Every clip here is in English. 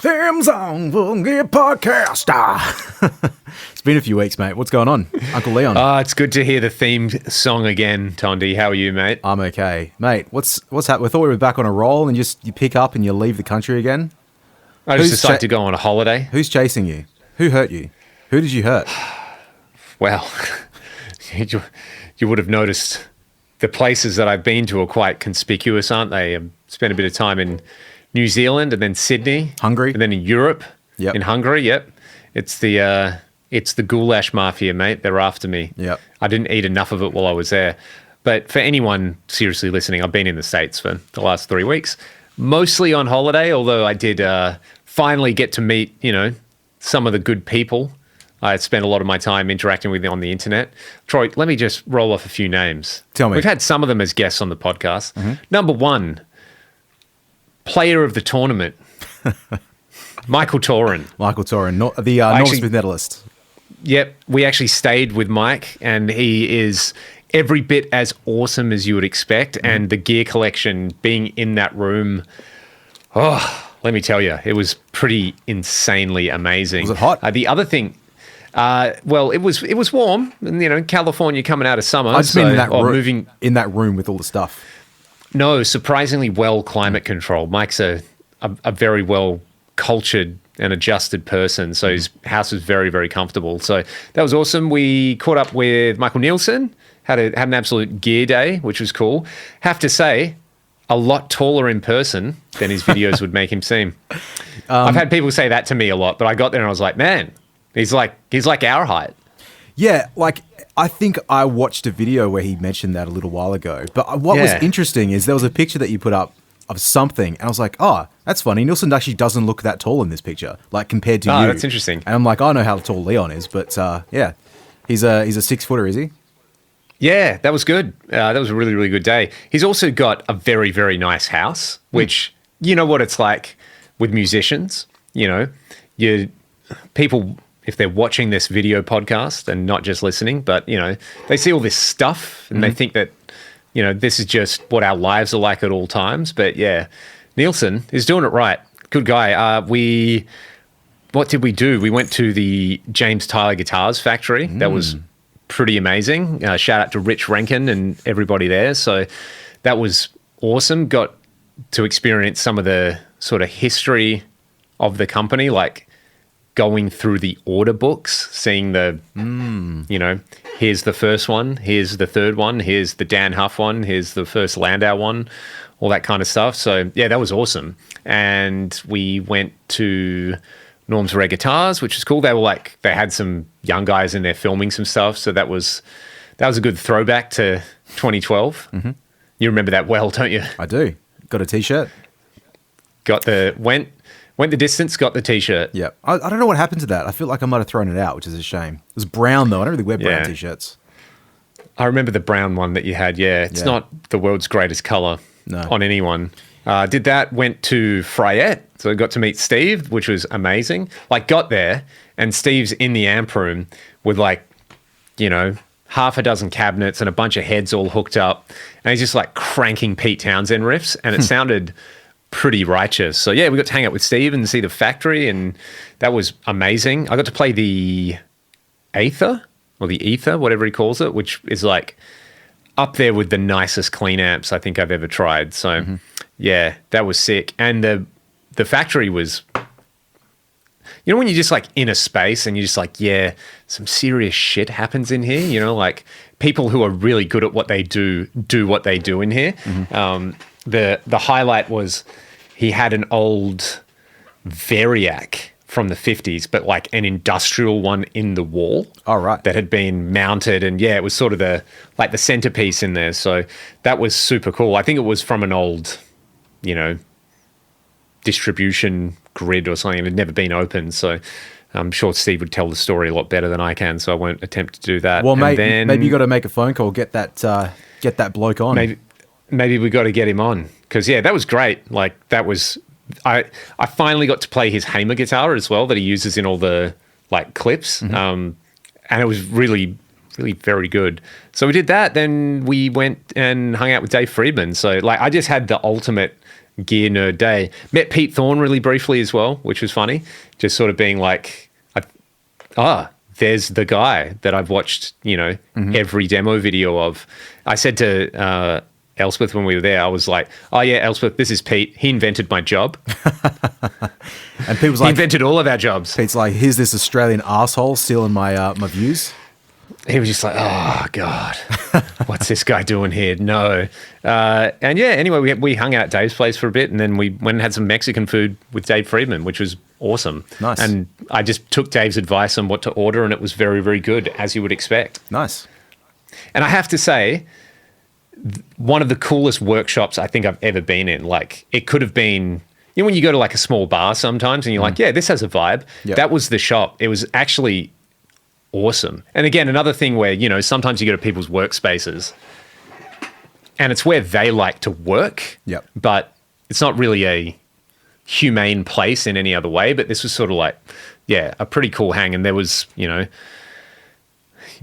Theme Song Funky Podcast. It's been a few weeks, mate. What's going on? Uncle Leon. It's good to hear the theme song again, Tondi. How are you, mate? I'm okay. Mate, what's happened? We thought we were back on a roll and you pick up and you leave the country again. I just decided to go on a holiday. Who's chasing you? Who hurt you? Who did you hurt? Well, you would have noticed the places that I've been to are quite conspicuous, aren't they? I've spent a bit of time in New Zealand and then Sydney. Hungary. And then in Europe. Yep. In Hungary, yep. It's the goulash mafia, mate. They're after me. Yep. I didn't eat enough of it while I was there. But for anyone seriously listening, I've been in the States for the last 3 weeks, mostly on holiday, although I did finally get to meet, some of the good people I spent a lot of my time interacting with on the internet. Troy, let me just roll off a few names. Tell me. We've had some of them as guests on the podcast. Mm-hmm. Number one, player of the tournament, Michael Torin. Michael Torin, the Norm Smith medalist. Yep, we actually stayed with Mike, and he is every bit as awesome as you would expect. Mm-hmm. And the gear collection, being in that room, let me tell you, it was pretty insanely amazing. Was it hot? The other thing, well, it was warm, and California coming out of summer. I just mean in that room with all the stuff. No, surprisingly well climate controlled. Mike's a very well cultured and adjusted person, so his house was very, very comfortable. So that was awesome. We caught up with Michael Nielsen, had an absolute gear day, which was cool. Have to say, a lot taller in person than his videos would make him seem. I've had people say that to me a lot, but I got there and I was like, man, he's like our height. Yeah, I think I watched a video where he mentioned that a little while ago. But what was interesting is there was a picture that you put up of something, and I was like, oh, that's funny. Nielsen actually doesn't look that tall in this picture, compared to you. Oh, that's interesting. And I'm like, I know how tall Leon is, but yeah, he's a 6-footer, is he? Yeah, that was good. That was a really, really good day. He's also got a very, very nice house, which you know what it's like with musicians. People, if they're watching this video podcast and not just listening, but they see all this stuff and they think that this is just what our lives are like at all times. But yeah, Nielsen is doing it right. Good guy. What did we do? We went to the James Tyler Guitars factory. That was pretty amazing. Shout out to Rich Rankin and everybody there. So that was awesome. Got to experience some of the sort of history of the company, like going through the order books, seeing the, here's the first one, here's the third one, here's the Dan Huff one, here's the first Landau one, all that kind of stuff. So yeah, that was awesome. And we went to Norm's Rare Guitars, which is cool. They had some young guys in there filming some stuff. So that was a good throwback to 2012. Mm-hmm. You remember that well, don't you? I do. Got a t-shirt. Went the distance, got the t-shirt. Yeah. I don't know what happened to that. I feel like I might have thrown it out, which is a shame. It was brown though. I don't really wear brown t-shirts. I remember the brown one that you had. Yeah. It's not the world's greatest color on anyone. Did that, went to Frayette. So I got to meet Steve, which was amazing. Got there and Steve's in the amp room with half a dozen cabinets and a bunch of heads all hooked up. And he's just cranking Pete Townsend riffs. And it sounded pretty righteous. So yeah, we got to hang out with Steve and see the factory, and that was amazing. I got to play the Aether, or the Ether, whatever he calls it, which is up there with the nicest clean amps I think I've ever tried. So yeah, that was sick. And the factory was, when you're just in a space and you're just yeah, some serious shit happens in here, people who are really good at what they do what they do in here. The highlight was he had an old Variac from the 50s, but an industrial one in the wall. Oh, right. That had been mounted, and yeah, it was sort of the centerpiece in there. So that was super cool. I think it was from an old, distribution grid or something. It had never been opened, so I'm sure Steve would tell the story a lot better than I can, so I won't attempt to do that. Well, maybe you got to make a phone call, get that bloke on. Maybe we got to get him on, because yeah, that was great. That was, I finally got to play his Hamer guitar as well that he uses in all the clips, and it was really, really very good. So we did that. Then we went and hung out with Dave Friedman. So I just had the ultimate gear nerd day. Met Pete Thorne really briefly as well, which was funny. Just sort of being like, there's the guy that I've watched, every demo video of. I said to Elspeth when we were there, I was like, oh yeah, Elspeth, this is Pete. He invented my job. And people's like, he invented all of our jobs. Pete's like, here's this Australian asshole stealing my views. He was just like, oh God, what's this guy doing here? No. And yeah, anyway, we hung out at Dave's place for a bit, and then we went and had some Mexican food with Dave Friedman, which was awesome. Nice. And I just took Dave's advice on what to order, and it was very, very good, as you would expect. Nice. And I have to say, one of the coolest workshops I think I've ever been in. Like, it could have been, when you go to like a small bar sometimes and you're like, yeah, this has a vibe. Yep. That was the shop. It was actually awesome. And again, another thing where, sometimes you go to people's workspaces and it's where they like to work, yep. but it's not really a humane place in any other way. But this was sort of like, yeah, a pretty cool hang. And there was, you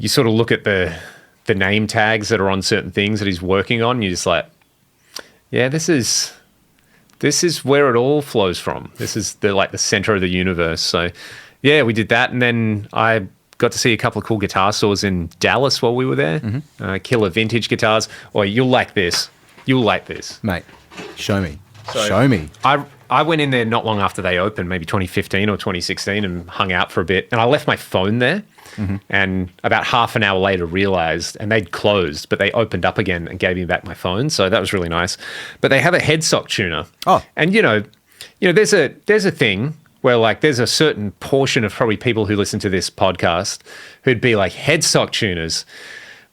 sort of look at the name tags that are on certain things that he's working on. You're just like, yeah, this is where it all flows from. This is the center of the universe. So yeah, we did that. And then I got to see a couple of cool guitar stores in Dallas while we were there. Mm-hmm. Killer vintage guitars. Oh, you'll like this. You'll like this. Mate, show me. Show me. I went in there not long after they opened, maybe 2015 or 2016, and hung out for a bit. And I left my phone there. Mm-hmm. And about half an hour later realized, and they'd closed, but they opened up again and gave me back my phone. So that was really nice. But they have a headstock tuner. Oh. And there's a thing where like there's a certain portion of probably people who listen to this podcast who'd be like, headstock tuners,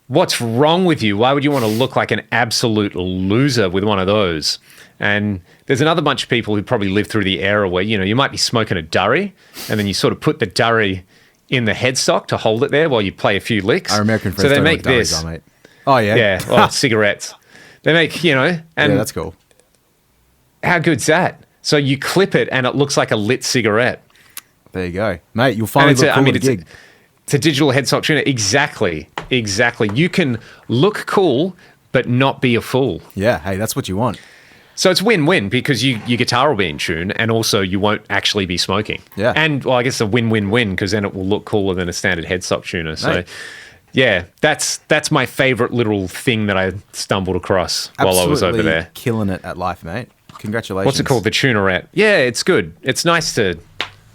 what's wrong with you? Why would you want to look like an absolute loser with one of those? And there's another bunch of people who probably lived through the era where, you might be smoking a durry and then you sort of put the durry in the headstock to hold it there while you play a few licks. Our American friends so they make this. Are, mate. Oh, yeah? Yeah, well, cigarettes. They make, and yeah, that's cool. How good's that? So you clip it and it looks like a lit cigarette. There you go. Mate, you'll finally look cool at a gig. It's a digital headstock tuner. Exactly. You can look cool but not be a fool. Yeah, hey, that's what you want. So it's win-win because your guitar will be in tune and also you won't actually be smoking. Yeah. And, well, I guess a win-win-win because then it will look cooler than a standard headstock tuner. So, Mate. Yeah, that's my favorite little thing that I stumbled across while I was over there. Killing it at life, mate. Congratulations. What's it called? The tunerette. Yeah, it's good. It's nice to,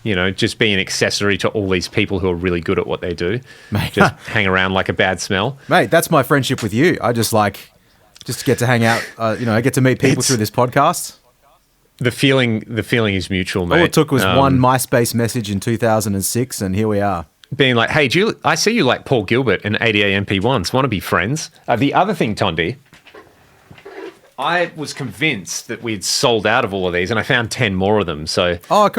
just be an accessory to all these people who are really good at what they do. Mate. Just hang around like a bad smell. Mate, that's my friendship with you. I just get to hang out, I get to meet people through this podcast. The feeling is mutual, mate. All it took was one MySpace message in 2006, and here we are. Being like, hey, I see you like Paul Gilbert and ADA MP1s. Want to be friends? The other thing, Tondi, I was convinced that we'd sold out of all of these, and I found 10 more of them. So cool.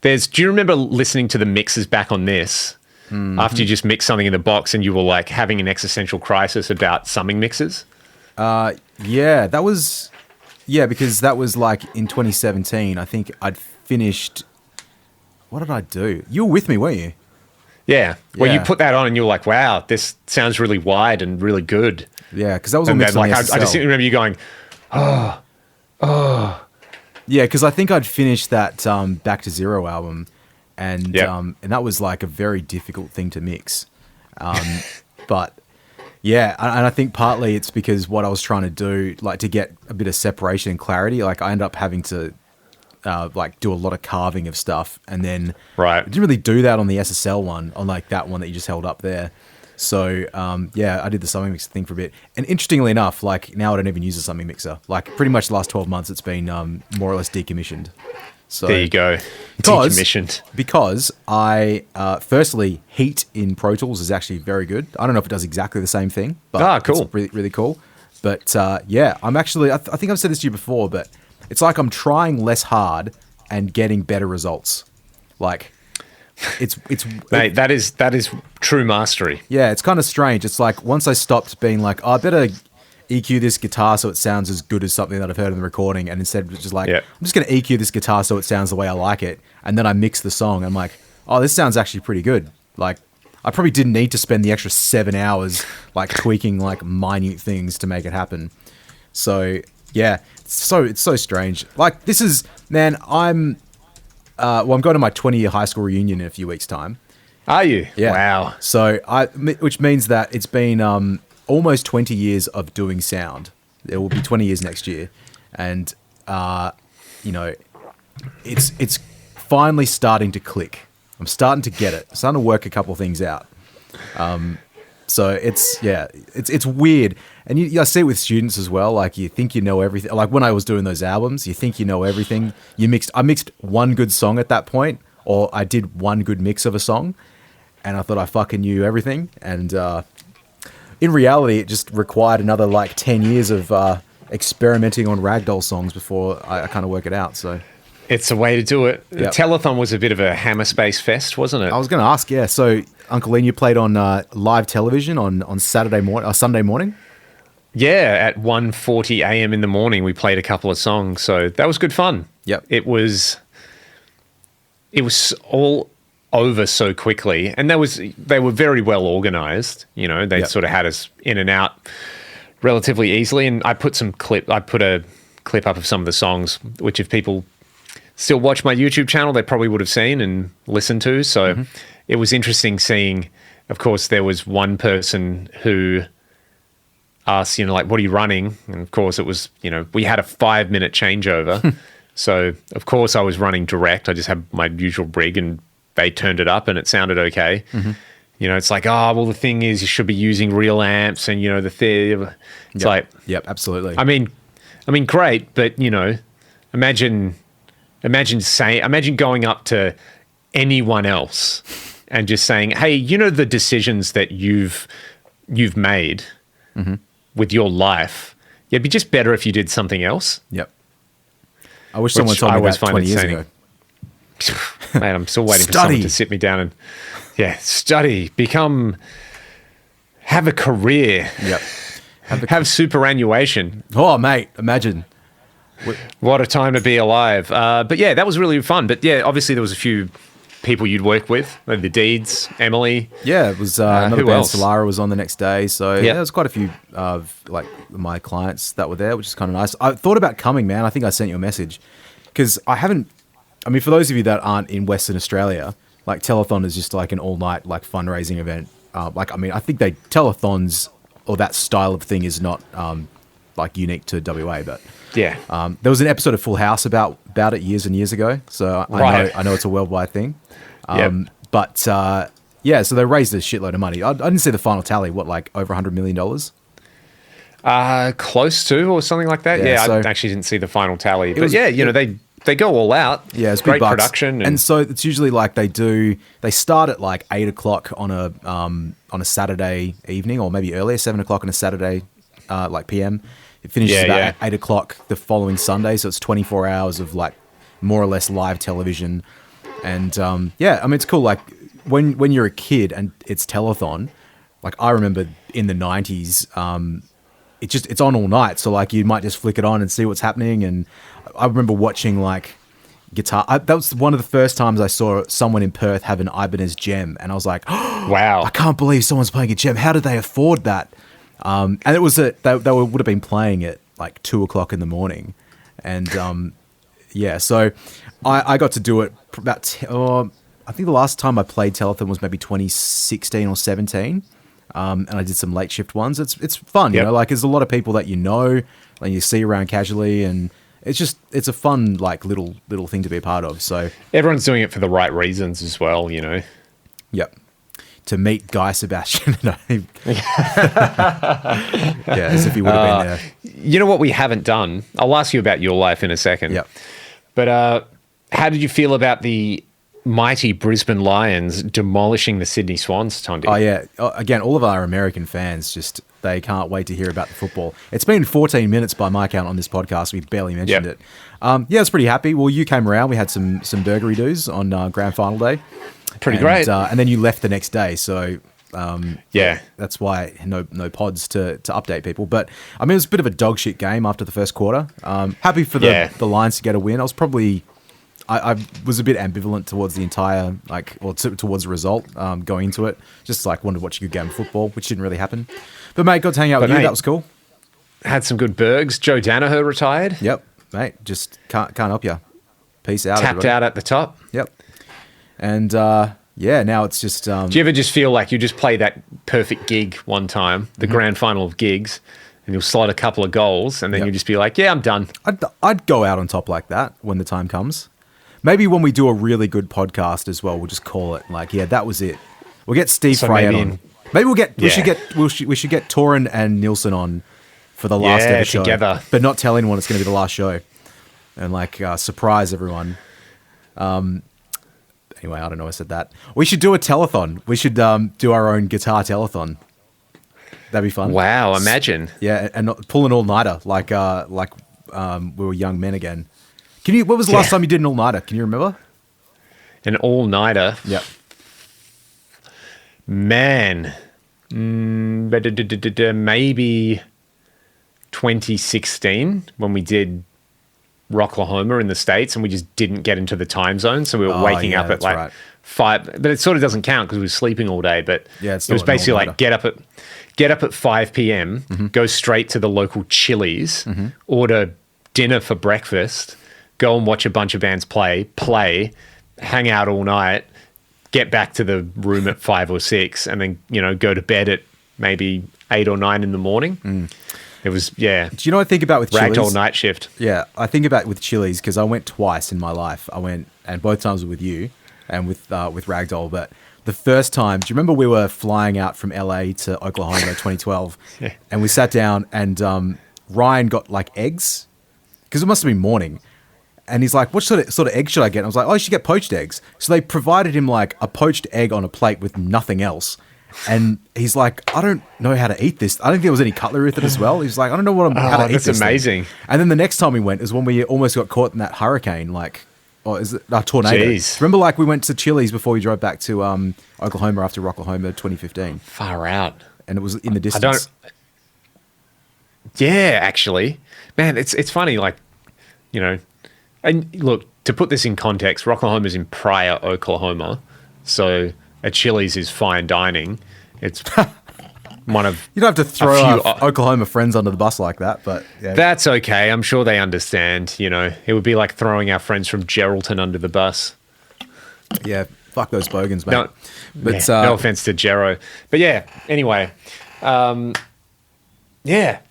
There's. Do you remember listening to the mixes back on this? Mm-hmm. After you just mixed something in the box and you were like having an existential crisis about summing mixes? Yeah, that was, because that was like in 2017. I think I'd finished, what did I do? You were with me, weren't you? Yeah. Well, you put that on and you were like, wow, this sounds really wide and really good. Yeah, because that was all mixed on the SSL. I just remember you going, oh. Yeah, because I think I'd finished that Back to Zero album, and that was like a very difficult thing to mix. But yeah, and I think partly it's because what I was trying to do, like to get a bit of separation and clarity, like I ended up having to do a lot of carving of stuff, and then I didn't really do that on the SSL one, on like that one that you just held up there. So I did the summing mixer thing for a bit, and interestingly enough, like now I don't even use a summing mixer. Like pretty much the last 12 months, it's been more or less decommissioned. So there you go, decommissioned. Because I firstly, Heat in Pro Tools is actually very good. I don't know if it does exactly the same thing, but cool, it's really, really cool. But I'm actually, I think I've said this to you before, but it's like I'm trying less hard and getting better results. Like it's mate, that is true mastery. Yeah, it's kind of strange. It's like once I stopped being like, I better EQ this guitar so it sounds as good as something that I've heard in the recording, and instead of just like, I'm just going to EQ this guitar so it sounds the way I like it, and then I mix the song. I'm like, oh, this sounds actually pretty good. Like, I probably didn't need to spend the extra 7 hours like tweaking like minute things to make it happen. So Yeah, it's so strange. Like this is, man, I'm going to my 20-year high school reunion in a few weeks' time. Are you? Yeah. Wow. So which means that it's been almost 20 years of doing sound. It will be 20 years next year, and it's finally starting to click. I'm starting to get it. I'm starting to work a couple of things out. So it's weird. And I see it with students as well. Like you think you know everything. Like when I was doing those albums, you think you know everything. I mixed one good song at that point, or I did one good mix of a song, and I thought I fucking knew everything. And in reality, it just required another like 10 years of experimenting on ragdoll songs before I kind of work it out. So it's a way to do it. Yep. Telethon was a bit of a hammer space fest, wasn't it? I was going to ask, yeah. So Uncle Ian, you played on live television on Sunday morning. Yeah, at 1:40 a.m. in the morning, we played a couple of songs. So that was good fun. Yep. It was all over so quickly, and they were very well organized. You know, they sort of had us in and out relatively easily. And I put a clip up of some of the songs, which if people still watch my YouTube channel, they probably would have seen and listened to. So it was interesting seeing, of course, there was one person who asked, like, what are you running? And of course it was, we had a 5-minute changeover. So of course I was running direct. I just had my usual rig and they turned it up and it sounded okay. It's like, the thing is you should be using real amps and, it's like, yep, absolutely. I mean, great, but imagine going up to anyone else and just saying, hey, the decisions that you've made with your life, it'd be just better if you did something else. Yep. I wish someone told me that 20 years ago. Man, I'm still waiting for someone to sit me down and, study, have a career. Yep. Have superannuation. Oh, mate, imagine. What a time to be alive. But yeah, that was really fun. But yeah, obviously there was a few people you'd work with, like the Deeds, Emily. Yeah, it was another band, else? Solara, was on the next day. So yeah, there was quite a few of like my clients that were there, which is kind of nice. I thought about coming, man. I think I sent you a message because for those of you that aren't in Western Australia, like Telethon is just like an all-night like fundraising event. I think telethons or that style of thing is not like unique to WA, but yeah, there was an episode of Full House about it years and years ago, so I know it's a worldwide thing. But so they raised a shitload of money. I didn't see the final tally. What, like over $100 million? Close to, or something like that. Yeah, I actually didn't see the final tally, but they go all out. Yeah, it's great production, and so it's usually like they start at like 8 o'clock on a Saturday evening, or maybe earlier, 7 o'clock on a Saturday, like PM. It finishes about 8 o'clock the following Sunday, so it's 24 hours of like more or less live television. And it's cool. Like when you're a kid and it's telethon, like I remember in the 90s, it's on all night. So like you might just flick it on and see what's happening. And I remember watching like guitar. That was one of the first times I saw someone in Perth have an Ibanez Gem, and I was like, oh, wow, I can't believe someone's playing a Gem. How did they afford that? And it was they would have been playing it like 2 o'clock in the morning, and so I got to do it about I think the last time I played telethon was maybe 2016 or 17, and I did some late shift ones. It's fun, like there's a lot of people that like you see around casually, and it's a fun like little thing to be a part of. So everyone's doing it for the right reasons as well, Yep. To meet Guy Sebastian. As if he would have been there. You know what we haven't done? I'll ask you about your life in a second. Yep. But how did you feel about the mighty Brisbane Lions demolishing the Sydney Swans, Tondi? Oh, yeah. Again, all of our American fans they can't wait to hear about the football. It's been 14 minutes by my count on this podcast. We barely mentioned it. I was pretty happy. Well, you came around. We had some burgery doos on grand final day. Pretty great. And then you left the next day. So, that's why no pods to update people. But, it was a bit of a dog shit game after the first quarter. Happy for the Lions to get a win. I was probably... I was a bit ambivalent towards the entire, towards the result going into it. Just wanted to watch a good game of football, which didn't really happen. But mate, got to hang out with you. That was cool. Had some good burgs. Joe Danaher retired. Yep, mate. Just can't help you. Peace out. Tapped out at the top. Yep. And now it's just. Do you ever just feel like you just play that perfect gig one time, the grand final of gigs, and you'll slot a couple of goals, and then you'll just be like, "Yeah, I'm done." I'd go out on top like that when the time comes. Maybe when we do a really good podcast as well, we'll just call it like, "Yeah, that was it." We'll get Steve Freyet on. Maybe we'll get. We should get Torin and Nielsen on for the last ever show together, but not tell anyone it's going to be the last show, and like surprise everyone. Anyway, I don't know. I said that. We should do a telethon. We should do our own guitar telethon. That'd be fun. Wow! Imagine. Yeah, and pull an all-nighter like we were young men again. When was the last time you did an all-nighter? Can you remember? An all-nighter. Yep. Man, maybe 2016 when we did Rocklahoma in the States, and we just didn't get into the time zone, so we were waking up at like 5. But it sort of doesn't count because we were sleeping all day. But it was basically like get up at 5 p.m., go straight to the local Chili's, order dinner for breakfast, go and watch a bunch of bands play, hang out all night, get back to the room at 5 or 6, and then go to bed at maybe 8 or 9 in the morning. It was, yeah. Do you know what I think about with Chili's? Ragdoll night shift. Yeah, I think about with Chili's because I went twice in my life. I went, and both times were with you and with Ragdoll. But the first time, do you remember we were flying out from LA to Oklahoma 2012? Yeah. And we sat down and Ryan got like eggs because it must have been morning. And he's like, what sort of egg should I get? And I was like, oh, you should get poached eggs. So they provided him like a poached egg on a plate with nothing else. And he's like, I don't know how to eat this. I don't think there was any cutlery with it as well. He's like, I don't know how to eat this. That's amazing. And then the next time we went is when we almost got caught in that hurricane, is it a tornado? Jeez. Remember, like we went to Chili's before we drove back to Oklahoma after Rocklahoma 2015. Far out. And it was in the distance. Yeah, actually, man, it's funny, like, and look, to put this in context, Rocklahoma is in Pryor, Oklahoma, so a Chili's is fine dining. It's one of you don't have to throw our Oklahoma friends under the bus like that, but yeah. That's okay. I'm sure they understand. It would be like throwing our friends from Geraldton under the bus. Yeah, fuck those bogans, mate. No offense to Gero, but yeah. Anyway,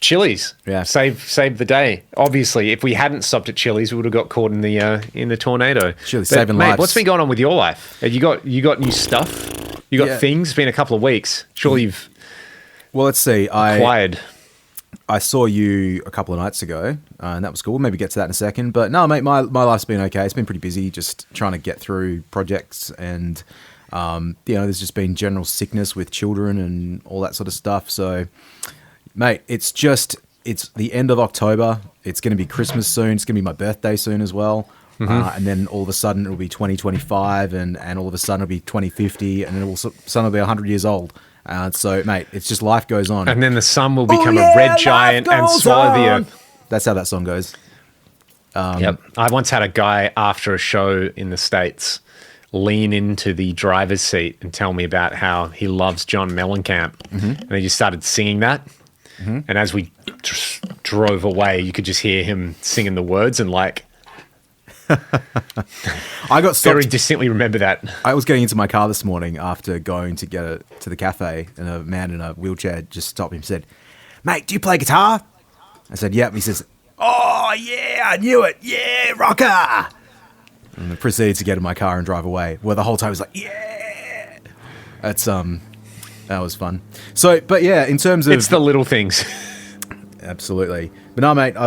Chili's. Yeah, saved the day. Obviously, if we hadn't stopped at Chili's, we would have got caught in the tornado. Chili's saving lives. What's been going on with your life? You got new stuff? You got things? It's been a couple of weeks. Surely you've. Well, let's see. Acquired. I saw you a couple of nights ago, and that was cool. We'll maybe get to that in a second. But no, mate, my life's been okay. It's been pretty busy, just trying to get through projects, and there's just been general sickness with children and all that sort of stuff. So, mate, it's the end of October. It's going to be Christmas soon. It's going to be my birthday soon as well. And then all of a sudden it'll be 2025, and all of a sudden it'll be 2050, and then all of a sudden it'll be 100 years old. So, mate, it's just life goes on. And then the sun will become a red giant and swallow the earth. That's how that song goes. Yep. I once had a guy after a show in the States lean into the driver's seat and tell me about how he loves John Mellencamp. And he just started singing that. And as we drove away, you could just hear him singing the words and like... I got very distinctly remember that. I was getting into my car this morning after going to get to the cafe, and a man in a wheelchair just stopped me and said, "Mate, do you play guitar?" I said, "Yep." He says, "Oh yeah, I knew it. Yeah, rocker." And I proceeded to get in my car and drive away. Well, the whole time I was like, "Yeah." That's that was fun. So, but yeah, in terms of it's the little things. Absolutely. But no, mate,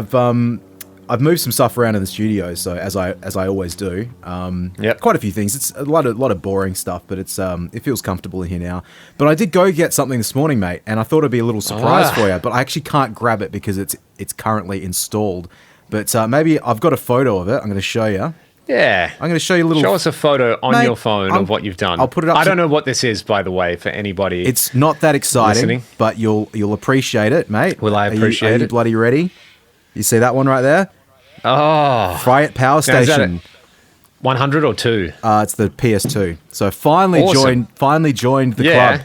I've moved some stuff around in the studio, so as I always do. Quite a few things. It's a lot of boring stuff, but it feels comfortable in here now. But I did go get something this morning, mate, and I thought it'd be a little surprise for you, but I actually can't grab it because it's currently installed. But maybe I've got a photo of it. I'm going to show you. Yeah. I'm going to show you a little... Show us a photo on your phone of what you've done. I'll put it up. I don't know what this is, by the way, for anybody. It's not that exciting, listening. But you'll appreciate it, mate. Will I appreciate it? Are you bloody ready? You see that one right there? Oh. Freyet Power Station. 100 or 2? It's the PS2. So finally joined the club.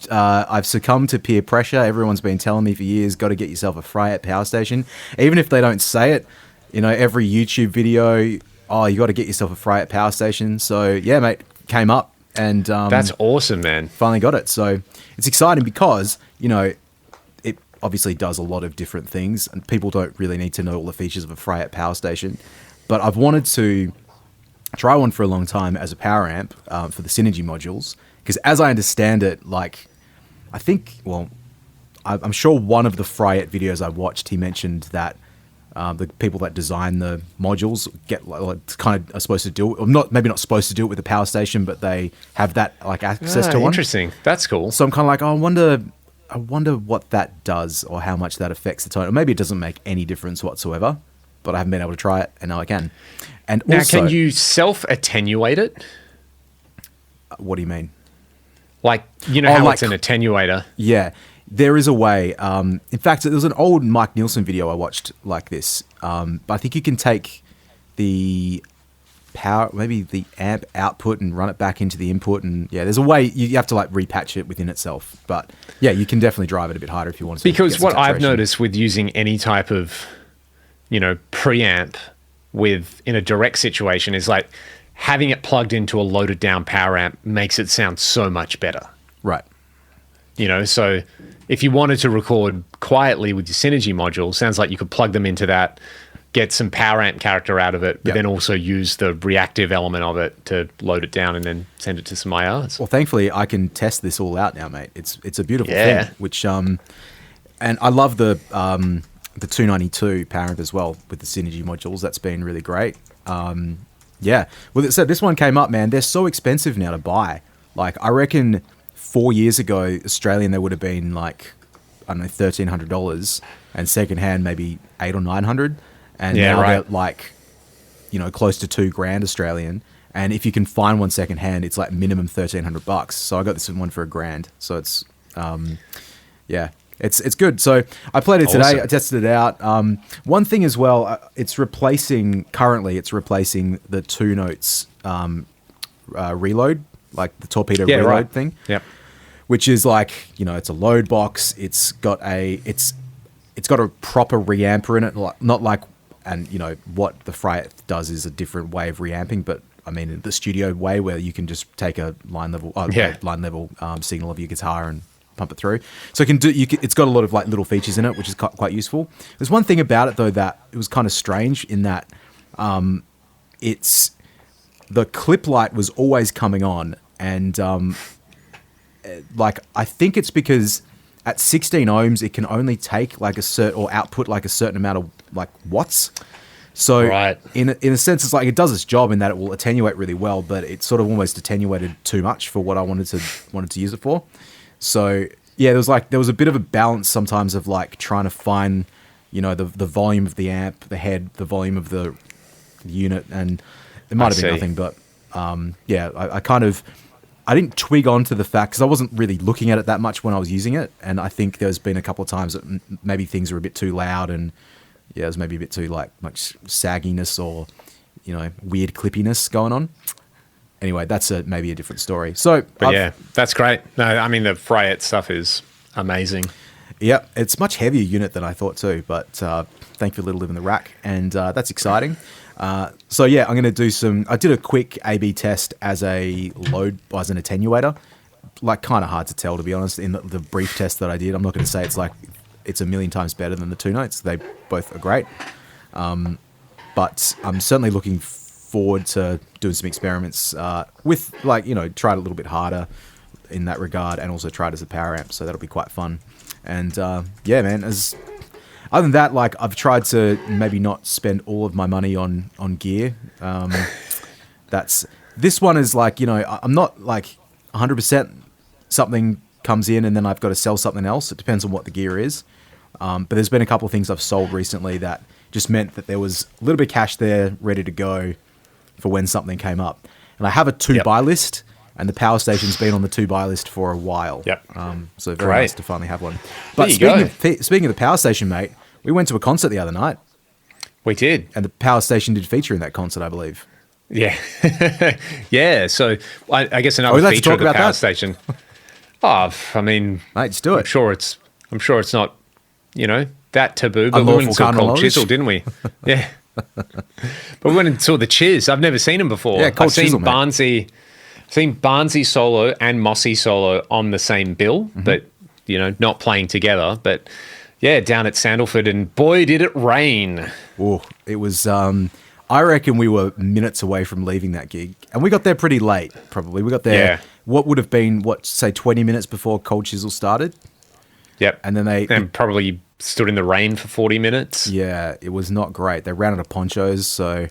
I've succumbed to peer pressure. Everyone's been telling me for years, got to get yourself a Fryette Power Station. Even if they don't say it, every YouTube video, you got to get yourself a Fryette Power Station. So yeah, mate, came up and that's awesome, man. Finally got it. So it's exciting because it obviously does a lot of different things, and people don't really need to know all the features of a Fryette Power Station. But I've wanted to try one for a long time as a power amp for the Synergy modules, because as I understand it, I'm sure one of the Fryette videos I watched, he mentioned that the people that design the modules get kind of are supposed to do it, or maybe not supposed to do it with the power station, but they have that access to one. Interesting, that's cool. So I'm kind of like, I wonder what that does, or how much that affects the tone, or maybe it doesn't make any difference whatsoever. But I haven't been able to try it, and now I can. And now, also, can you self-attenuate it? What do you mean? How it's an attenuator? Yeah, there is a way. In fact, there was an old Mike Nielsen video I watched like this. But I think you can take the power, maybe the amp output, and run it back into the input. And yeah, there's a way. You have to repatch it within itself. But yeah, you can definitely drive it a bit harder if you want to. Because what I've noticed with using any type of preamp in a direct situation is having it plugged into a loaded down power amp makes it sound so much better. Right. So if you wanted to record quietly with your Synergy module, sounds like you could plug them into that, get some power amp character out of it, but then also use the reactive element of it to load it down and then send it to some IRs. Well, thankfully I can test this all out now, mate. It's a beautiful thing, which, and I love the 292 power amp as well with the Synergy modules. That's been really great. Yeah. Well, so this one came up, man. They're so expensive now to buy. I reckon 4 years ago, Australian, they would have been $1,300, and secondhand maybe $800 or $900. And now they're close to $2,000 Australian. And if you can find one secondhand, it's minimum $1,300. So I got this one for $1,000. So it's, It's good. So I played it today. Awesome. I tested it out. One thing as well, it's replacing the 2 notes reload, the torpedo reload thing. Yep. Which is it's a load box. It's got a proper reamper in it, not what the Fryette does is a different way of reamping, but I mean the studio way where you can just take a line level signal of your guitar and pump it through. So it's got a lot of little features in it, which is quite useful. There's one thing about it though that it was kind of strange in that it's the clip light was always coming on, and I think it's because at 16 ohms it can only take output a certain amount of watts. So in a sense, it's it does its job in that it will attenuate really well, but it's sort of almost attenuated too much for what I wanted to use it for. So yeah, there was a bit of a balance sometimes of like trying to find, you know, the volume of the amp, the head, the volume of the unit, and it might have been nothing, but yeah, I didn't twig onto the fact because I wasn't really looking at it that much when I was using it, and I think there's been a couple of times that maybe things were a bit too loud, and yeah, there's maybe a bit too like much sagginess or, you know, weird clippiness going on. Anyway, that's maybe a different story. So, but yeah, that's great. No, I mean the Fryette stuff is amazing. Yeah, it's a much heavier unit than I thought too, but thankfully it'll live in the rack, and that's exciting. So yeah, I'm going to do I did a quick A/B test as an attenuator. Like, kind of hard to tell, to be honest, in the brief test that I did. I'm not going to say it's a million times better than the two notes. They both are great. But I'm certainly looking forward to doing some experiments with, like, you know, try it a little bit harder in that regard, and also try it as a power amp. So that'll be quite fun. And yeah, man, other than that, like, I've tried to maybe not spend all of my money on gear. This one is like, you know, I'm not like 100% something comes in and then I've got to sell something else. It depends on what the gear is. But there's been a couple of things I've sold recently that just meant that there was a little bit of cash there ready to go for when something came up. And I have a to-buy list, and the power station's been on the to-buy list for a while. Yep. So very nice to finally have one. But speaking of the power station, mate, we went to a concert the other night. We did. And the power station did feature in that concert, I believe. Yeah. Yeah. So I guess another feature of the power station. Oh, I mean, mate, let's do it. I'm sure it's not, that taboo, but we went and saw Cold Chisel, didn't we? Yeah. But we went and saw the Chiz. I've never seen him before. Yeah, Cold Chisel, seen Barnsey solo and Mossy solo on the same bill, but, not playing together. But, yeah, down at Sandalford, and boy, did it rain. Oh, it was... I reckon we were minutes away from leaving that gig. And we got there pretty late, probably. We got there, what would have been, 20 minutes before Cold Chisel started? Yep. And then And probably stood in the rain for 40 minutes. Yeah, it was not great. They ran out of ponchos, so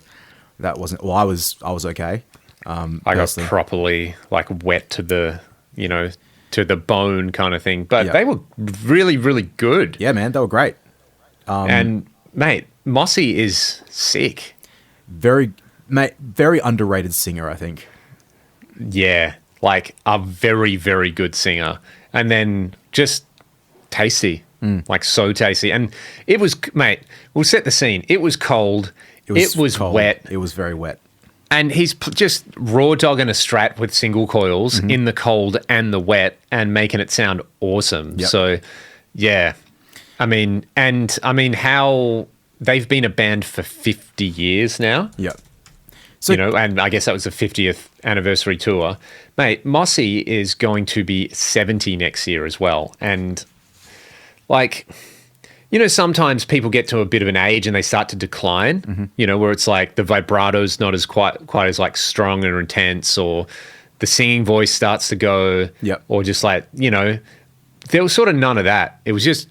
that wasn't... Well, I was okay. I got properly, wet to the, to the bone kind of thing. But they were really, really good. Yeah, man, they were great. And, mate, Mossy is sick. Very underrated singer, I think. Yeah, a very, very good singer. And then just tasty, so tasty. And it was, mate, we'll set the scene. It was cold. It was cold. Wet. It was very wet. And he's just raw dogging a Strat with single coils in the cold and the wet and making it sound awesome. Yep. So, yeah. I mean, how... They've been a band for 50 years now. Yeah. So, and I guess that was the 50th anniversary tour. Mate, Mossy is going to be 70 next year as well. And, sometimes people get to a bit of an age and they start to decline, where it's the vibrato's not as quite as strong and intense, or the singing voice starts to go, or just there was sort of none of that. It was just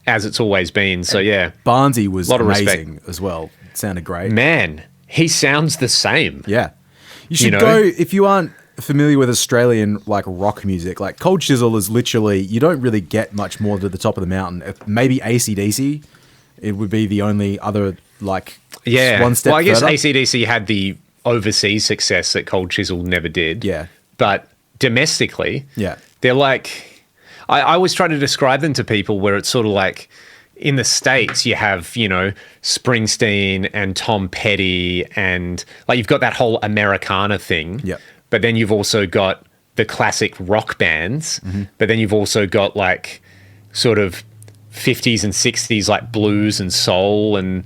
as it's always been. So, yeah. Barnsey was amazing as well. It sounded great. Man, he sounds the same. Yeah. You should go, if you aren't familiar with Australian, rock music, Cold Chisel is literally, you don't really get much more to the top of the mountain. Maybe AC/DC, it would be the only other, one step Well, I guess further. AC/DC had the overseas success that Cold Chisel never did. Yeah. But domestically, they're I always try to describe them to people where it's sort of in the States, you have, Springsteen and Tom Petty, and you've got that whole Americana thing. Yep. But then you've also got the classic rock bands. But then you've also got sort of 50s and 60s blues and soul, and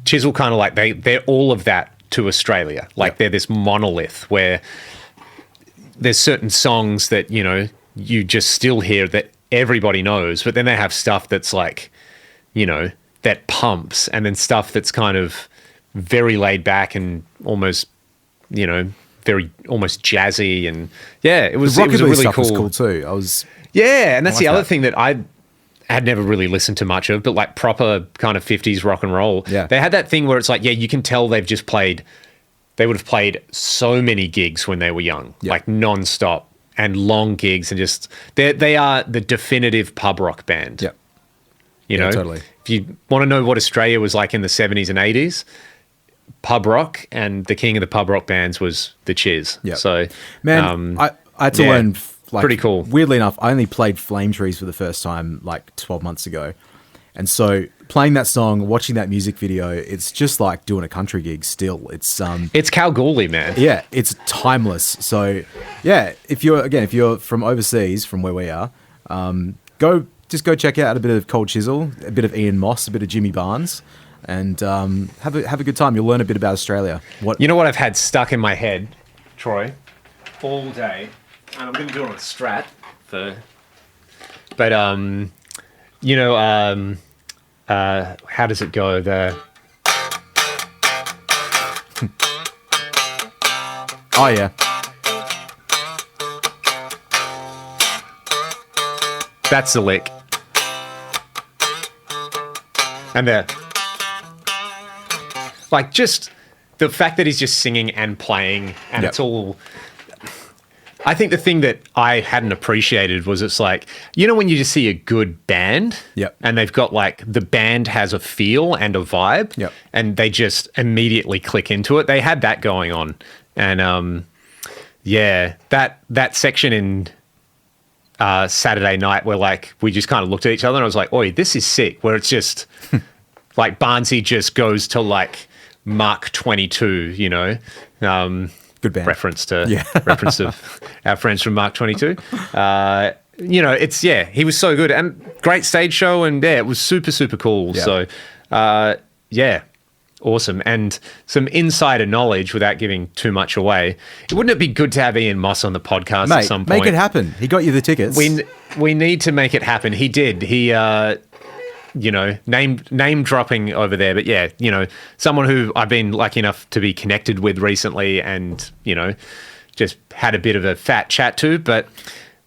Chisel kind of they're all of that to Australia. They're this monolith where there's certain songs that, you just still hear that everybody knows, but then they have stuff that's that pumps, and then stuff that's kind of very laid back and almost, very almost jazzy. And yeah, it was a really stuff cool. Was cool too. And that's the other thing that I had never really listened to much of, but proper kind of 50s rock and roll. Yeah. They had that thing where it's you can tell they would have played so many gigs when they were young, non-stop. And long gigs, and just they are the definitive pub rock band. Yeah. Totally. If you want to know what Australia was like in the 70s and 80s, pub rock, and the king of the pub rock bands was the Chiz. Yeah. So, man, I had to learn. Pretty cool. Weirdly enough, I only played Flame Trees for the first time 12 months ago, and so playing that song, watching that music video, it's just like doing a country gig still. It's Kalgoorlie, man. Yeah, it's timeless. So yeah, if you're from overseas, from where we are, go check out a bit of Cold Chisel, a bit of Ian Moss, a bit of Jimmy Barnes, and have a good time. You'll learn a bit about Australia. What I've had stuck in my head, Troy, all day, and I'm going to do it on a Strat but how does it go? Oh yeah. That's the lick. And just the fact that he's just singing and playing, and it's all... I think the thing that I hadn't appreciated was it's when you just see a good band, and they've got the band has a feel and a vibe, and they just immediately click into it. They had that going on. And that section in Saturday Night where we just kind of looked at each other and I was like, oi, this is sick, where it's just Barnsey just goes to Mark 22, good band reference to our friends from Mark 22. He was so good and great stage show, and it was super, super cool. Yeah. So, awesome. And some insider knowledge without giving too much away. Wouldn't it be good to have Ian Moss on the podcast at some point? Make it happen. He got you the tickets. We need to make it happen. He did. He, name dropping over there. But someone who I've been lucky enough to be connected with recently and, just had a bit of a fat chat to. But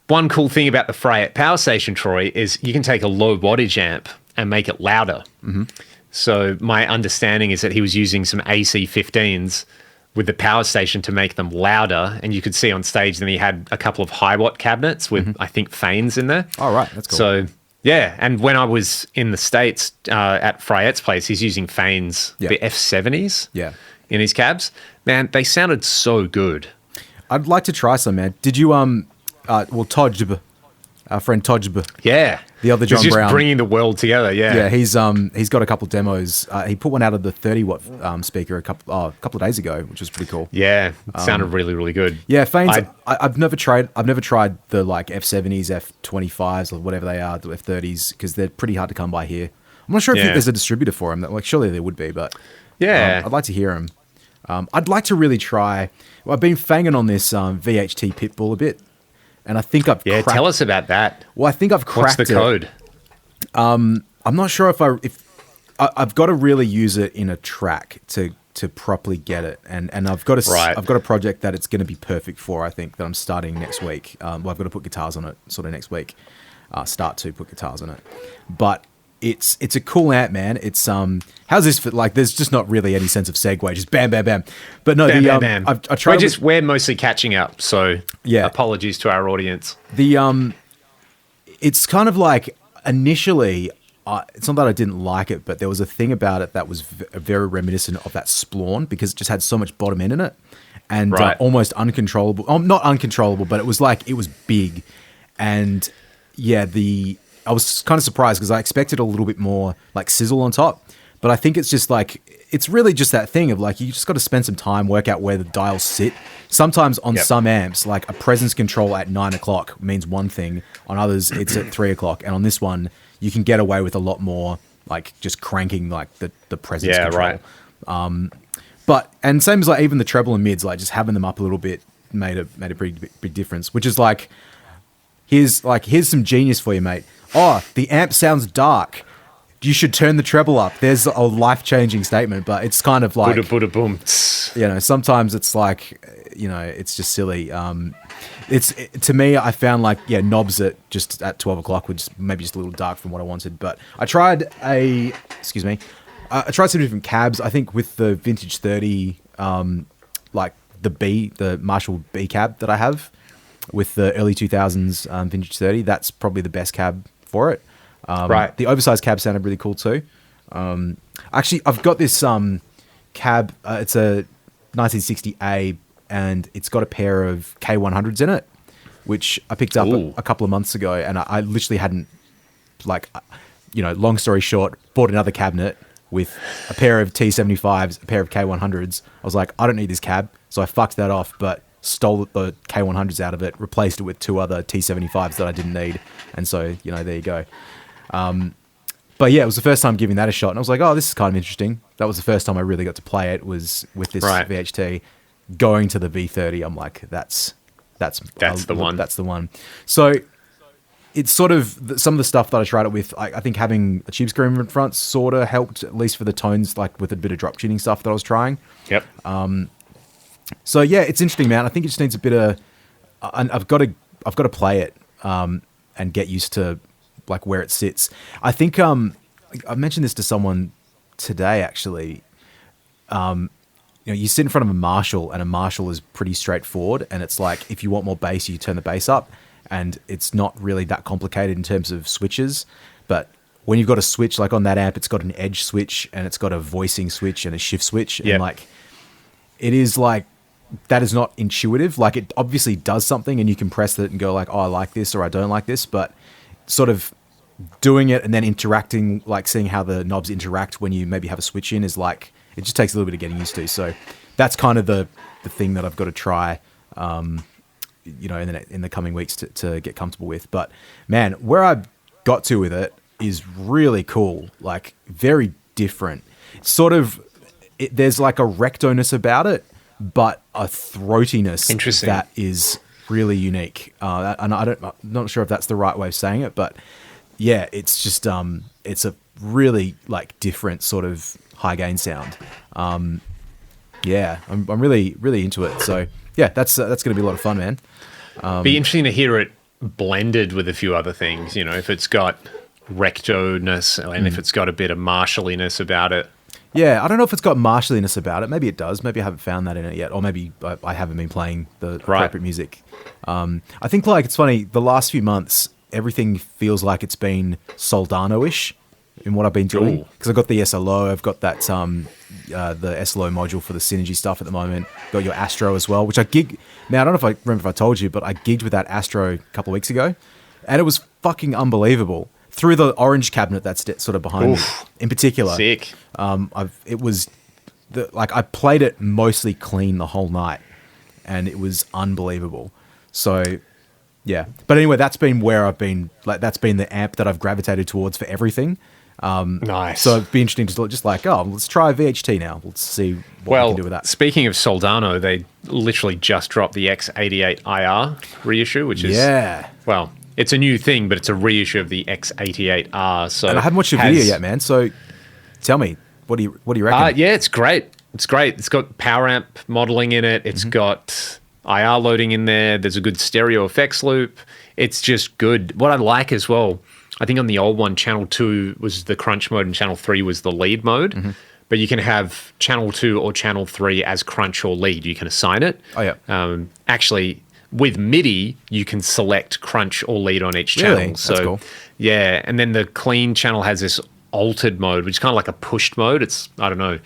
one cool thing about the Freyet power station, Troy, is you can take a low wattage amp and make it louder. Mm-hmm. So my understanding is that he was using some AC-15s with the power station to make them louder, and you could see on stage then he had a couple of high watt cabinets with, I think, Fanes in there. Oh, right. That's cool. So, yeah, and when I was in the States at Freyet's place, he's using Fanes, the F70s in his cabs. Man, they sounded so good. I'd like to try some, man. Did you, Tojb, our friend Tojb. Yeah. The other John just Brown. Bringing the world together, Yeah, he's got a couple of demos. He put one out of the 30-watt speaker a couple of days ago, which was pretty cool. Yeah, it sounded really, really good. Yeah, Fanes. I've never tried the like F70s, F25s, or whatever they are, the F30s, because they're pretty hard to come by here. I'm not sure if there's a distributor for them. Like, surely there would be, but I'd like to hear them. I'd like to really try. Well, I've been fanging on this VHT Pitbull a bit. And I think I've cracked. Tell us about that. Well, I think I've cracked it. What's the code? I'm not sure if I've got to really use it in a track to properly get it, and I've got a project that it's going to be perfect for. I think that I'm starting next week. I've got to put guitars on it sort of next week. Start to put guitars on it, but it's a cool amp, man. It's how's this fit? Like, there's just not really any sense of segue. Just bam, bam, bam. But no, bam. I tried. We're mostly catching up, so apologies to our audience. It's kind of like initially, it's not that I didn't like it, but there was a thing about it that was very reminiscent of that Splawn because it just had so much bottom end in it and almost uncontrollable. Not uncontrollable, but it was big, and I was kind of surprised because I expected a little bit more like sizzle on top, but I think it's just like, it's really just that thing of like, you just got to spend some time, work out where the dials sit. Sometimes on some amps, like a presence control at 9 o'clock means one thing. On others, it's at 3 o'clock. And on this one, you can get away with a lot more, like just cranking like the presence control. Right. And same as like even the treble and mids, like just having them up a little bit made a pretty big difference, which is like, here's some genius for you, mate. Oh, the amp sounds dark. You should turn the treble up. There's a life-changing statement, but it's kind of like... Buddha boom. Sometimes it's like, it's just silly. To me, I found like, knobs at 12 o'clock were maybe just a little dark from what I wanted. But I tried I tried some different cabs. I think with the Vintage 30, like the Marshall B cab that I have with the early 2000s Vintage 30, that's probably the best cab for it. The oversized cab sounded really cool too. Actually, I've got this cab. It's a 1960A, and it's got a pair of K100s in it, which I picked up a couple of months ago, and I literally hadn't, long story short, bought another cabinet with a pair of T75s, a pair of K100s. I was like, I don't need this cab, so I fucked that off, but stole the K100s out of it, replaced it with two other T75s that I didn't need, and so, there you go. But yeah, it was the first time giving that a shot, and I was like, oh, this is kind of interesting. That was the first time I really got to play it, was with this VHT. Going to the V30, I'm like, that's the one. That's the one. So it's sort of some of the stuff that I tried it with. I think having a tube screamer in front sort of helped, at least for the tones, like with a bit of drop tuning stuff that I was trying. Yep. So yeah, it's interesting, man. I think it just needs a bit of. I've got to play it and get used to like where it sits. I think I mentioned this to someone today actually. You sit in front of a Marshall, and a Marshall is pretty straightforward, and it's like if you want more bass, you turn the bass up, and it's not really that complicated in terms of switches. But when you've got a switch, like on that amp, it's got an edge switch, and it's got a voicing switch and a shift switch, and like it is like that is not intuitive. Like it obviously does something, and you can press it and go like, oh, I like this or I don't like this, but sort of doing it and then interacting, like seeing how the knobs interact when you maybe have a switch in, is like, it just takes a little bit of getting used to. So that's kind of the thing that I've got to try, in the coming weeks to get comfortable with. But man, where I got to with it is really cool, like very different. Sort of, there's like a rectoness about it, but a throatiness that is really unique. And I'm not sure if that's the right way of saying it, but yeah, it's just it's a really like different sort of high gain sound. Yeah, I'm really into it. So yeah, that's going to be a lot of fun, man. Be interesting to hear it blended with a few other things. If it's got rectoness and if it's got a bit of marshalliness about it. Yeah, I don't know if it's got marshalliness about it. Maybe it does. Maybe I haven't found that in it yet, or maybe I haven't been playing the appropriate music. I think like it's funny. The last few months, everything feels like it's been Soldano-ish in what I've been doing, because I've got the SLO, I've got that the SLO module for the Synergy stuff at the moment. Got your Astro as well, which I gig. Now I don't know if I remember if I told you, but I gigged with that Astro a couple of weeks ago, and it was fucking unbelievable. Through the orange cabinet that's sort of behind me, in particular. Sick. I played it mostly clean the whole night, and it was unbelievable. So, yeah. But anyway, that's been where I've been. Like, that's been the amp that I've gravitated towards for everything. Nice. So it'd be interesting to just like, let's try VHT now. Let's see what we can do with that. Speaking of Soldano, they literally just dropped the X88IR reissue, which is it's a new thing, but it's a reissue of the X88R. So and I haven't watched your video yet, man. So tell me, what do you reckon? Yeah, it's great. It's great. It's got power amp modeling in it. It's got IR loading in there. There's a good stereo effects loop. It's just good. What I like as well, I think on the old one, channel 2 was the crunch mode and channel 3 was the lead mode. But you can have channel 2 or channel 3 as crunch or lead. You can assign it. Oh, yeah. Actually, with MIDI, you can select crunch or lead on each channel. Really? So, that's cool. Yeah, and then the clean channel has this altered mode, which is kind of like a pushed mode. It's, I don't know, a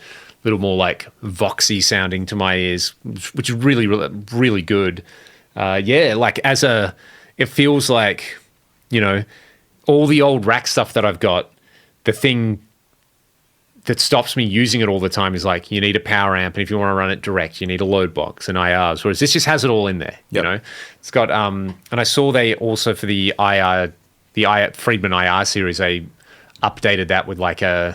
little more like voxy sounding to my ears, which is really, really, really good. Like it feels like, all the old rack stuff that I've got, the thing that stops me using it all the time is like, you need a power amp, and if you want to run it direct, you need a load box and IRs, whereas this just has it all in there. It's got, and I saw they also for the Friedman IR series, they updated that with like I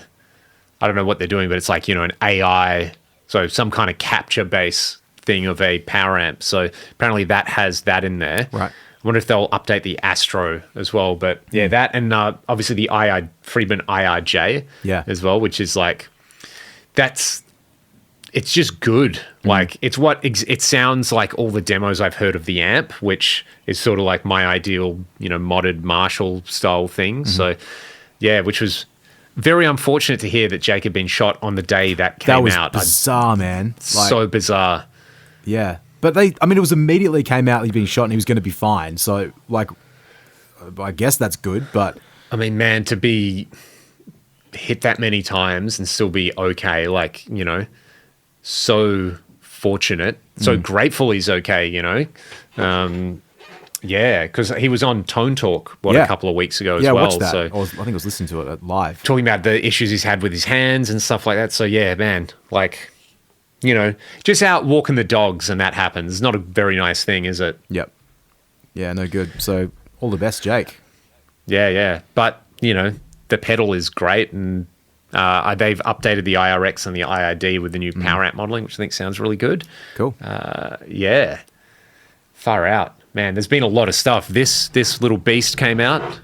don't know what they're doing, but it's like, an AI, so some kind of capture base thing of a power amp. So apparently that has that in there. Right. I wonder if they'll update the Astro as well. But yeah, that and obviously the Friedman IRJ as well, which is like, it's just good. Like it sounds like all the demos I've heard of the amp, which is sort of like my ideal, modded Marshall style thing. So yeah, which was very unfortunate to hear that Jake had been shot on the day that came out. That was bizarre, man. So bizarre. Yeah. But it was immediately came out he'd been shot and he was going to be fine. So, like, I guess that's good, but... I mean, man, to be hit that many times and still be okay, like, so fortunate, so grateful he's okay, Yeah, because he was on Tone Talk, a couple of weeks ago as well. Yeah, I watched that. So I think I was listening to it live. Talking about the issues he's had with his hands and stuff like that. So, yeah, man, like... just out walking the dogs and that happens. It's not a very nice thing, is it? Yep. Yeah, no good. So all the best, Jake. Yeah. But, the pedal is great, and they've updated the IRX and the IRD with the new power amp modeling, which I think sounds really good. Cool. Yeah. Far out. Man, there's been a lot of stuff. This little beast came out.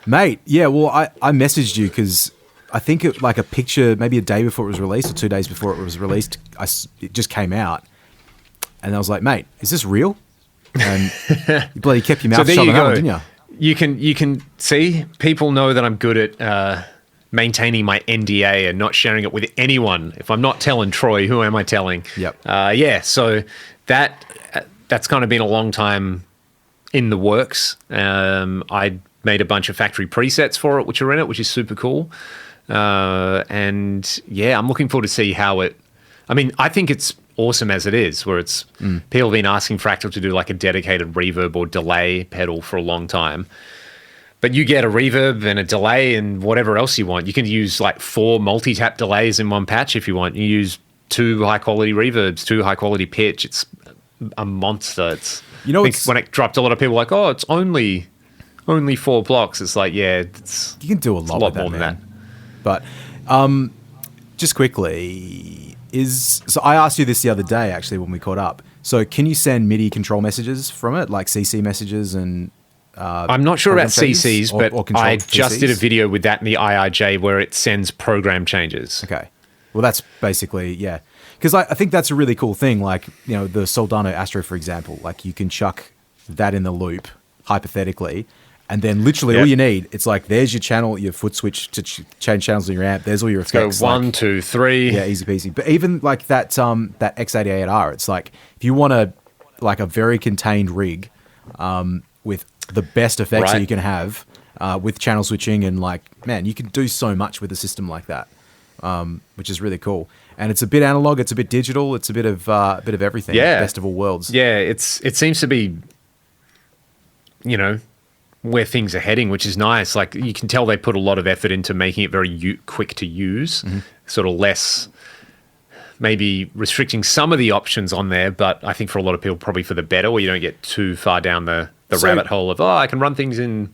Mate, yeah, well, I messaged you because... I think like a picture, maybe a day before it was released or 2 days before it was released, it just came out. And I was like, mate, is this real? And you bloody kept your mouth shut on that one, didn't you? You can see, people know that I'm good at maintaining my NDA and not sharing it with anyone. If I'm not telling Troy, who am I telling? Yep. So that's kind of been a long time in the works. I made a bunch of factory presets for it, which are in it, which is super cool. And yeah, I'm looking forward to see how I think it's awesome as it is, where it's people have been asking Fractal to do like a dedicated reverb or delay pedal for a long time. But you get a reverb and a delay and whatever else you want. You can use like 4 multi-tap delays in one patch if you want. You use 2 high-quality reverbs, 2 high-quality pitch. It's a monster. It's, you know, I think when it dropped, a lot of people were like, oh, it's only 4 blocks. It's like, yeah, you can do a lot with that, more than that. But just quickly, so I asked you this the other day, actually, when we caught up. So can you send MIDI control messages from it, like CC messages and... I'm not sure about CCs, but I just PCs? did a video with that in the IIJ where it sends program changes. Okay. Well, that's basically, yeah. Because I think that's a really cool thing. Like, you know, the Soldano Astro, for example, like you can chuck that in the loop, hypothetically, and then literally all you need, it's like, there's your channel, your foot switch to change channels on your amp. There's all your effects. Go 1, 2, 3. Yeah, easy peasy. But even like that X88R, it's like, if you want a very contained rig with the best effects that you can have with channel switching, and like, man, you can do so much with a system like that, which is really cool. And it's a bit analog, it's a bit digital, it's a bit of everything. Yeah, best of all worlds. Yeah, it seems to be, you know, where things are heading, which is nice. Like you can tell they put a lot of effort into making it very quick to use, sort of less. Maybe restricting some of the options on there, but I think for a lot of people, probably for the better, where you don't get too far down the rabbit hole of, I can run things in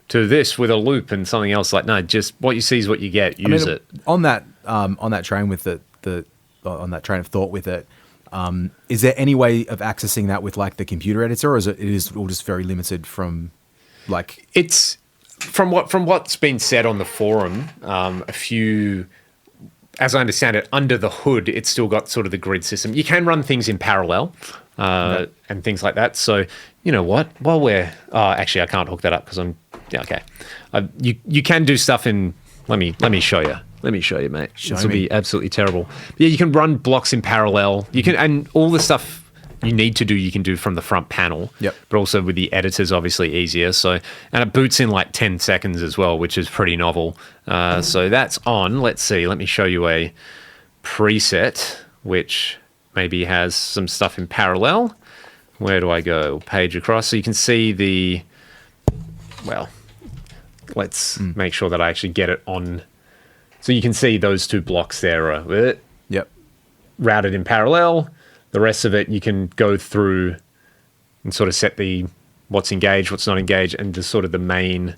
to this with a loop and something else. Like, no, just what you see is what you get. Use it. On that train with on that train of thought with it, is there any way of accessing that with like the computer editor, or is it is all just very limited from like? It's from what's been said on the forum, a few. As I understand it, under the hood, it's still got sort of the grid system. You can run things in parallel and things like that. So, you know what? While we're... actually, I can't hook that up because I'm... Yeah, okay. You can do stuff in... Let me show you. Let me show you, mate. This will be absolutely terrible. But yeah, you can run blocks in parallel. You can... And all the stuff you need to do, you can do from the front panel. Yep. But also with the editors, obviously easier. So, and it boots in like 10 seconds as well, which is pretty novel. So that's on. Let's see. Let me show you a preset, which maybe has some stuff in parallel. Where do I go? Page across. So you can see the... Well, let's make sure that I actually get it on. So you can see those 2 blocks there are routed in parallel. The rest of it, you can go through and sort of set the what's engaged, what's not engaged, and the sort of the main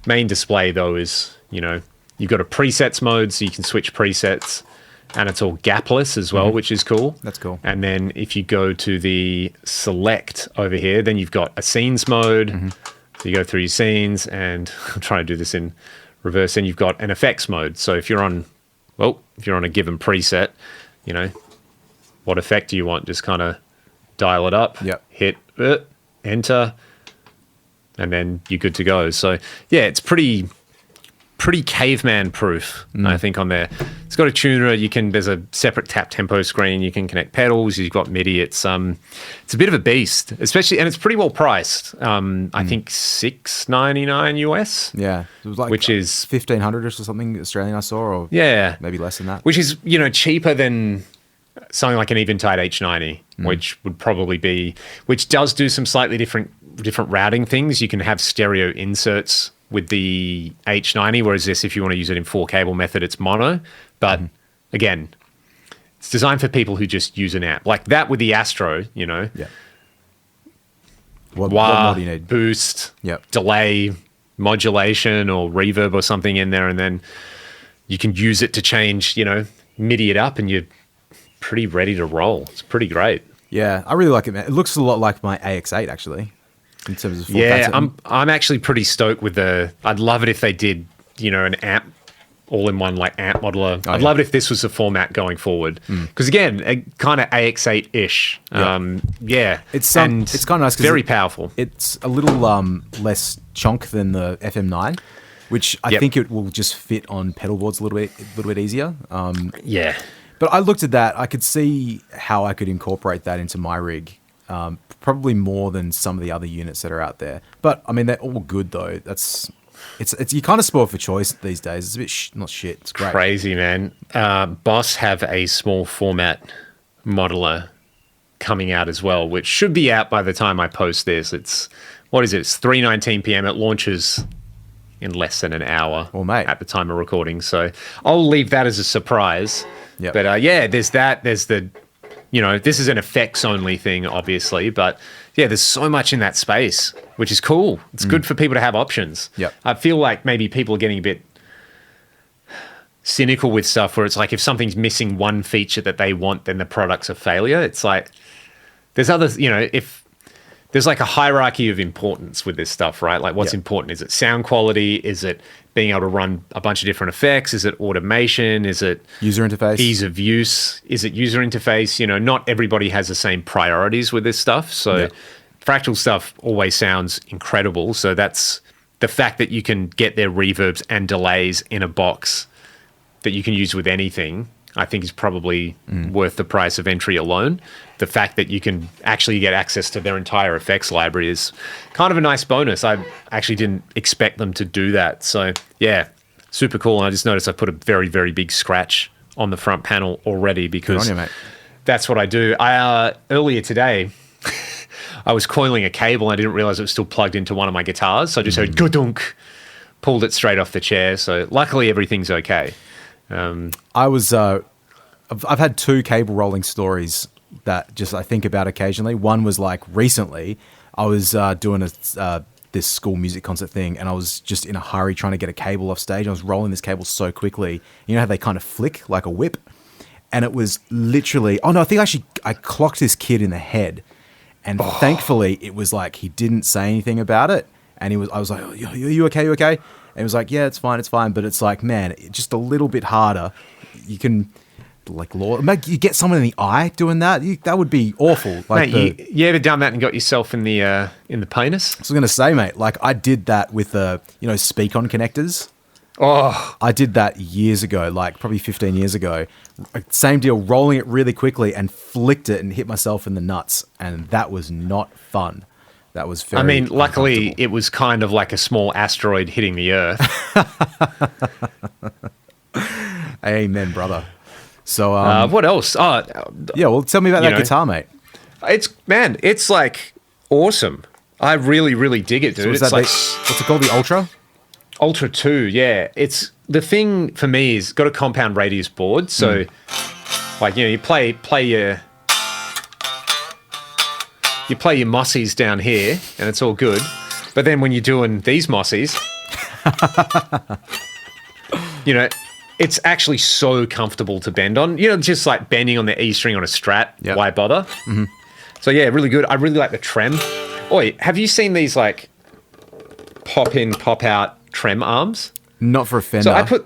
display, though, is, you know, you've got a presets mode, so you can switch presets, and it's all gapless as well, which is cool. That's cool. And then if you go to the select over here, then you've got a scenes mode. So you go through your scenes, and I'm trying to do this in reverse, and you've got an effects mode. So if you're on a given preset, you know, what effect do you want? Just kind of dial it up, hit enter, and then you're good to go. So yeah, it's pretty caveman proof, I think, on there. It's got a tuner. There's a separate tap tempo screen. You can connect pedals. You've got MIDI. It's a bit of a beast, especially, and it's pretty well priced. I think $699 US. Yeah, it was like, which is 1,500 or something Australian I saw, or maybe less than that. Which is, you know, cheaper than something like an Eventide H90, which does do some slightly different routing things. You can have stereo inserts with the H90, whereas this, if you want to use it in 4-cable method, it's mono. But again, it's designed for people who just use an amp. Like that with the Astro, you know. Yeah. What more do you need? Boost, delay, modulation, or reverb or something in there, and then you can use it to change, you know, MIDI it up, and you're pretty ready to roll. It's pretty great. Yeah, I really like it, man. It looks a lot like my AX8, actually, in terms of full I'm actually pretty stoked with I'd love it if they did, you know, an amp all-in-one like amp modeler. I'd love it if this was the format going forward. Because again, kind of AX8-ish. It's kind of nice. Very powerful. It's a little less chonk than the FM9, which I think it will just fit on pedal boards a little bit easier. But I looked at that. I could see how I could incorporate that into my rig, probably more than some of the other units that are out there. But I mean, they're all good though. It's you kind of spoiled for choice these days. It's a bit not shit. It's great. Crazy, man. Boss have a small format modeler coming out as well, which should be out by the time I post this. It's 3:19 p.m. It launches in less than an hour mate. At the time of recording. So I'll leave that as a surprise. Yep. But there's that. There's the, this is an effects only thing, obviously. But yeah, there's so much in that space, which is cool. It's good for people to have options. Yep. I feel like maybe people are getting a bit cynical with stuff where it's like if something's missing one feature that they want, then the product's a failure. It's like there's others, if there's like a hierarchy of importance with this stuff, right? Like what's important? Is it sound quality? Is it being able to run a bunch of different effects? Is it automation? Is it user interface? Ease of use? Is it user interface? Not everybody has the same priorities with this stuff. So Fractal stuff always sounds incredible. So that's the fact that you can get their reverbs and delays in a box that you can use with anything, I think is probably worth the price of entry alone. The fact that you can actually get access to their entire effects library is kind of a nice bonus. I actually didn't expect them to do that. So yeah, super cool. And I just noticed I put a very, very big scratch on the front panel already because Good on you, mate. That's what I do. Earlier today, I was coiling a cable and I didn't realize it was still plugged into one of my guitars. So I just heard ga-dunk, pulled it straight off the chair. So luckily everything's okay. I've had 2 cable rolling stories that just I think about occasionally. One was like recently I was doing this school music concert thing and I was just in a hurry trying to get a cable off stage. I was rolling this cable so quickly. You know how they kind of flick like a whip? And it was literally, I think I clocked this kid in the head. And thankfully it was like he didn't say anything about it. And I was like, oh, you okay? You okay? And he was like, yeah, it's fine. But it's like, man, just a little bit harder. You can, like, you get someone in the eye doing that. That would be awful. Like, mate, you ever done that and got yourself in the penis? I was going to say, mate, like I did that with speak-on connectors. Oh, I did that years ago, like probably 15 years ago. Same deal, rolling it really quickly and flicked it and hit myself in the nuts. And that was not fun. That was very luckily it was kind of like a small asteroid hitting the Earth. Amen, brother. So, what else? Yeah, well, tell me about that guitar, mate. It's like awesome. I really, really dig it, dude. So what's it called? The Ultra? Ultra 2, yeah. It's the thing for me is got a compound radius board. So, you play your mossies down here, and it's all good. But then when you're doing these mossies, it's actually so comfortable to bend on. Just like bending on the E string on a Strat. Yep. Why bother? Mm-hmm. So yeah, really good. I really like the trem. Oi, have you seen these like pop in, pop out trem arms? Not for a Fender. So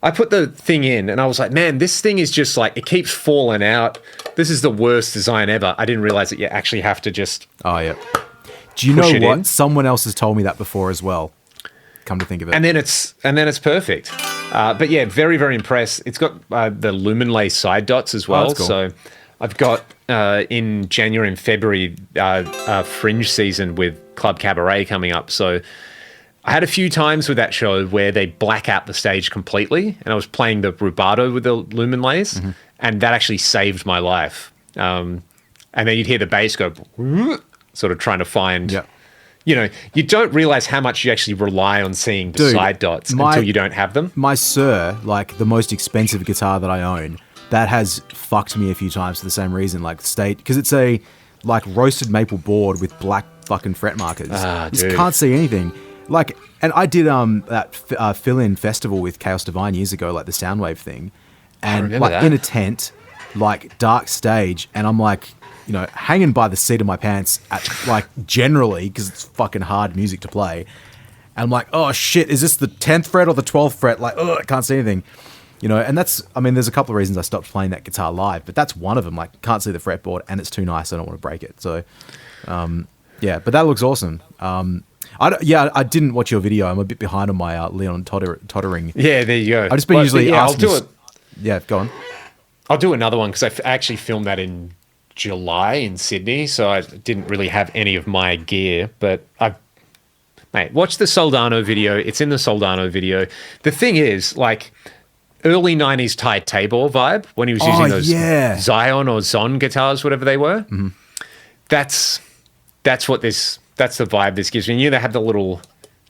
I put the thing in and I was like, man, this thing is just like, it keeps falling out. This is the worst design ever. I didn't realize that you actually have to just Do you know what? Someone else has told me that before as well. Come to think of it. And then it's perfect. But yeah, very, very impressed. It's got the Lumenlay side dots as well. Oh, that's cool. So I've got in January and February a fringe season with Club Cabaret coming up. So I had a few times with that show where they black out the stage completely, and I was playing the rubato with the Lumenlays, and that actually saved my life. And then you'd hear the bass go, sort of trying to find, you don't realize how much you actually rely on seeing the side dots until you don't have them. My Sir, like the most expensive guitar that I own, that has fucked me a few times for the same reason, like because it's a like roasted maple board with black fucking fret markers. You just can't see anything. Like, and I did that fill-in festival with Chaos Divine years ago, like the Soundwave thing, and like in a tent, like dark stage, and I'm like, hanging by the seat of my pants, like generally because it's fucking hard music to play, and I'm like, oh shit, is this the 10th fret or the 12th fret? Like, I can't see anything, and there's a couple of reasons I stopped playing that guitar live, but that's one of them. Like, can't see the fretboard, and it's too nice. I don't want to break it. So, yeah, but that looks awesome. I didn't watch your video. I'm a bit behind on my Leon tottering. Yeah, there you go. I've just been asking. I'll do it. Yeah, go on. I'll do another one because I actually filmed that in July in Sydney, so I didn't really have any of my gear. But watch the Soldano video. It's in the Soldano video. The thing is, like, early 90s Ty Tabor vibe when he was using those Zion or Zon guitars, whatever they were. Mm-hmm. That's the vibe this gives me. They have the little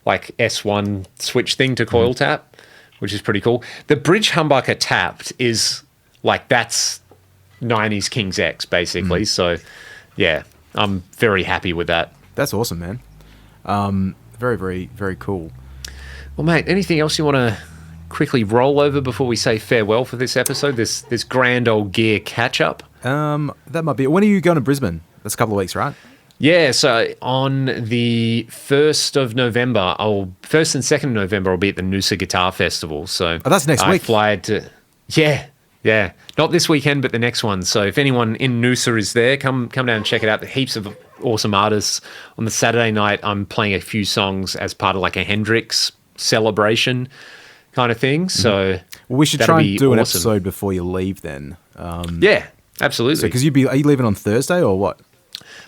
like S1 switch thing to coil tap, which is pretty cool. The bridge humbucker tapped is like, that's 90s King's X basically. So yeah, I'm very happy with that. That's awesome, man. Very, very, very cool. Well, mate, anything else you want to quickly roll over before we say farewell for this episode? This grand old gear catch up. That might be. When are you going to Brisbane? That's a couple of weeks, right? Yeah, so on the 1st of November, 1st and 2nd of November, I'll be at the Noosa Guitar Festival. So that's next week. I fly to, yeah, not this weekend, but the next one. So if anyone in Noosa is there, come down and check it out. There are heaps of awesome artists. On the Saturday night, I'm playing a few songs as part of like a Hendrix celebration kind of thing. So we should try and do an episode before you leave then. Yeah, absolutely. So because are you leaving on Thursday or what?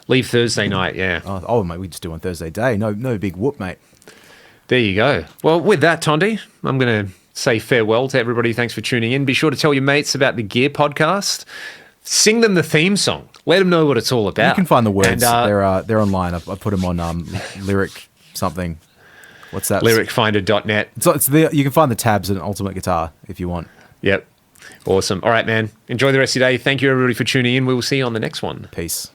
Leave Thursday night, yeah. Oh, mate, we just do on Thursday day. No big whoop, mate. There you go. Well, with that, Tondi, I'm going to say farewell to everybody. Thanks for tuning in. Be sure to tell your mates about the Gear Podcast. Sing them the theme song. Let them know what it's all about. You can find the words. They're online. I put them on lyric something. What's that? Lyricfinder.net. So it's there. You can find the tabs in Ultimate Guitar if you want. Yep. Awesome. All right, man. Enjoy the rest of your day. Thank you, everybody, for tuning in. We will see you on the next one. Peace.